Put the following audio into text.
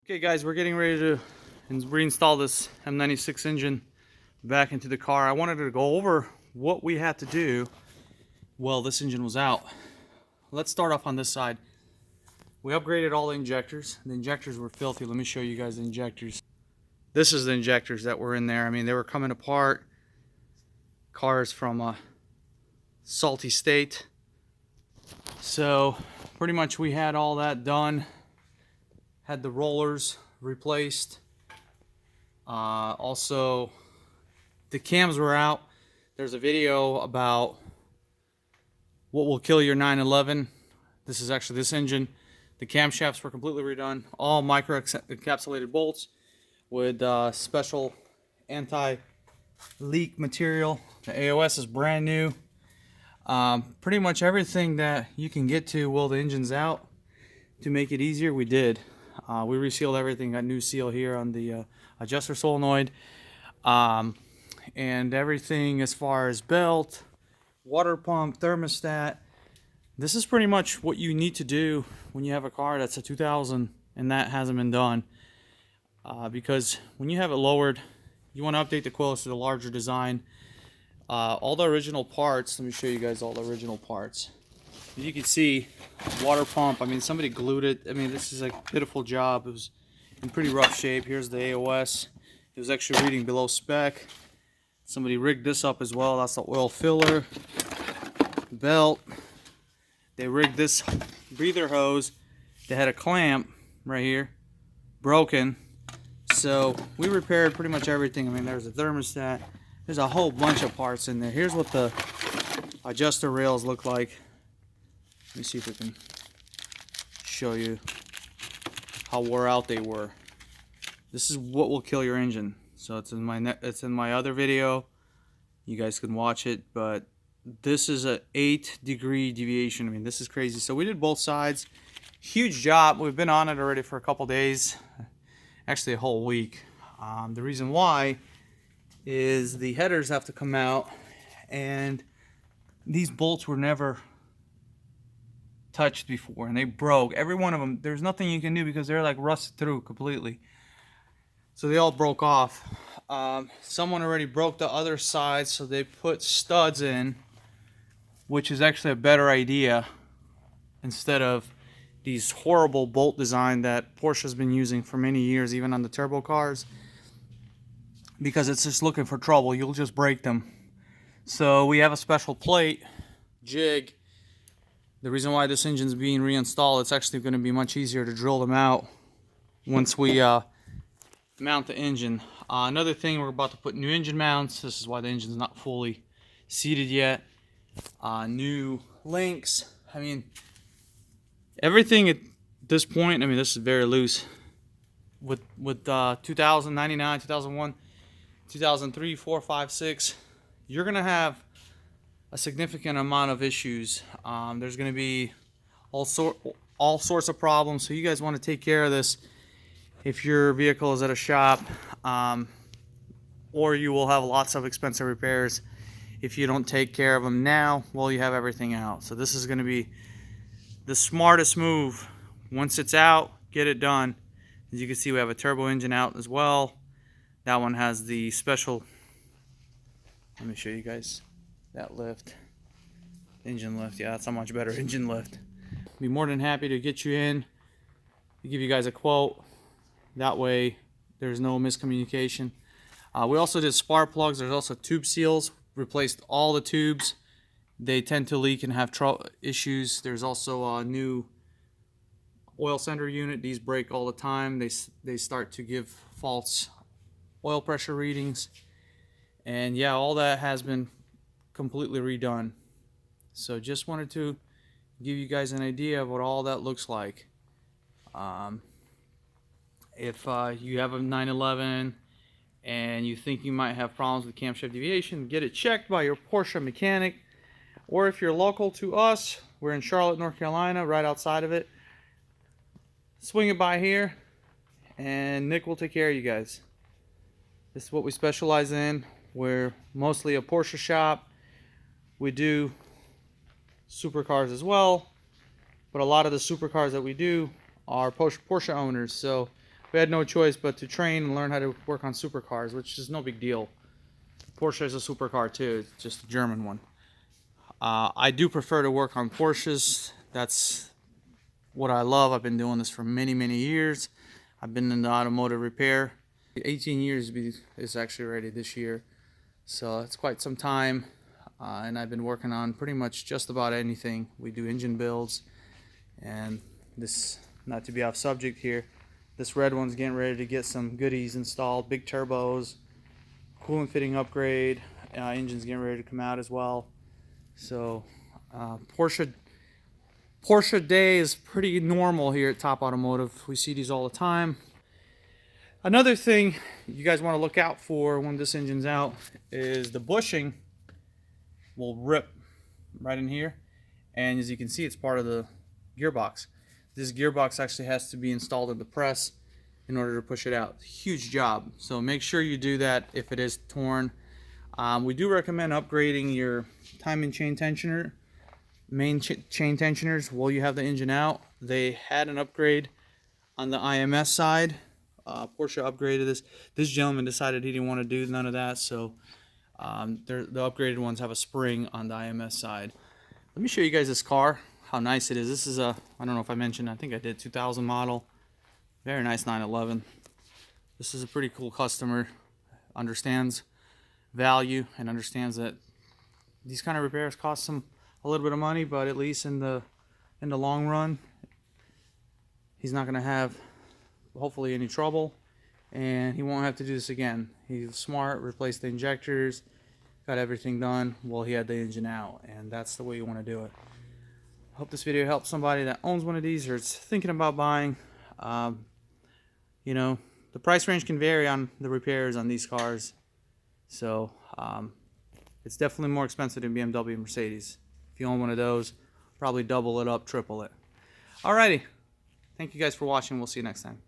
Okay guys, we're getting ready to reinstall this M96 engine back into the car. I wanted to go over what we had to do while this engine was out. Let's start off on this side. We upgraded all the injectors. The injectors were filthy. Let me show you guys the injectors. This is the injectors that were in there. I mean, they were coming apart. Cars from a salty state. So pretty much we had all that done. Had the rollers replaced. Also, the cams were out. There's a video about what will kill your 911. This is actually this engine. The camshafts were completely redone. All micro encapsulated bolts with special anti-leak material. The AOS is brand new. Pretty much everything that you can get to while the engine's out to make it easier, we did. We resealed everything, got new seal here on the adjuster solenoid, and everything as far as belt, water pump, thermostat. This is pretty much what you need to do when you have a car that's a 2000 and that hasn't been done, because when you have it lowered, you want to update the coils to the larger design. All the original parts, let me show you guys all the original parts. As you can see, water pump, I mean, somebody glued it. I mean, this is a pitiful job. It was in pretty rough shape. Here's the AOS. It was actually reading below spec. Somebody rigged this up as well. That's the oil filler. Belt. They rigged this breather hose. They had a clamp right here, broken. So we repaired pretty much everything. I mean, there's a thermostat. There's a whole bunch of parts in there. Here's what the adjuster rails look like. Let me see if we can show you how wore out they were. This is what will kill your engine. So it's in my other video. You guys can watch it, but this is a 8-degree deviation. I mean, this is crazy. So we did both sides. Huge job. We've been on it already for a couple days, actually a whole week. The reason why is the headers have to come out, and these bolts were never touched before, and they broke. Every one of them. There's nothing you can do because they're like rusted through completely. So they all broke off. Someone already broke the other side, so they put studs in, which is actually a better idea instead of these horrible bolt design that Porsche has been using for many years, even on the turbo cars, because it's just looking for trouble. You'll just break them. So we have a special plate jig. The reason why this engine's being reinstalled, it's actually going to be much easier to drill them out once we mount the engine. Another thing, we're about to put new engine mounts. This is why the engine's not fully seated yet. New links. I mean, everything at this point, I mean, this is very loose. With 2099, 2001, 2003, 4, 5, 6, you're going to have a significant amount of issues. There's going to be all sorts of problems, so you guys want to take care of this if your vehicle is at a shop, or you will have lots of expensive repairs if you don't take care of them now while you have everything out. So this is going to be the smartest move. Once it's out, get it done. As you can see, we have a turbo engine out as well. That one has the special, let me show you guys that lift, engine lift. Yeah, that's a much better engine lift. Be more than happy to get you in, to give you guys a quote. That way there's no miscommunication. We also did spark plugs. There's also tube seals. Replaced all the tubes. They tend to leak and have issues. There's also a new oil sender unit. These break all the time. They start to give false oil pressure readings. And yeah, all that has been completely redone. So just wanted to give you guys an idea of what all that looks like. If you have a 911 and you think you might have problems with camshaft deviation, get it checked by your Porsche mechanic. Or if you're local to us, we're in Charlotte, North Carolina, right outside of it. Swing it by here and Nick will take care of you guys. This is what we specialize in. We're mostly a Porsche shop. We do supercars as well, but a lot of the supercars that we do are Porsche owners. So we had no choice but to train and learn how to work on supercars, which is no big deal. Porsche is a supercar too, it's just a German one. I do prefer to work on Porsches. That's what I love. I've been doing this for many, many years. I've been in the automotive repair. 18 years is actually already this year. So it's quite some time. And I've been working on pretty much just about anything. We do engine builds. And this, not to be off subject here, this red one's getting ready to get some goodies installed. Big turbos, coolant fitting upgrade. Engine's getting ready to come out as well. So Porsche day is pretty normal here at Top Automotive. We see these all the time. Another thing you guys want to look out for when this engine's out is the bushing will rip right in here, and as you can see, it's part of the gearbox. This gearbox actually has to be installed in the press in order to push it out. Huge job, so make sure you do that if it is torn. We do recommend upgrading your timing chain tensioner, main chain tensioners while you have the engine out. They had an upgrade on the IMS side. Porsche upgraded this. This gentleman decided he didn't want to do none of that, so the upgraded ones have a spring on the IMS side. Let me show you guys this car, how nice it is. This is a, I don't know if I mentioned, I think I did, 2000 model. Very nice 911. This is a pretty cool customer. Understands value and understands that these kind of repairs cost them a little bit of money, but at least in the long run, he's not going to have hopefully any trouble, and he won't have to do this again. He's smart, replaced the injectors, got everything done while he had the engine out, and that's the way you want to do it. Hope this video helps somebody that owns one of these or is thinking about buying. You know, the price range can vary on the repairs on these cars, so it's definitely more expensive than BMW and Mercedes. If you own one of those, probably double it up, triple it. Alrighty, thank you guys for watching. We'll see you next time.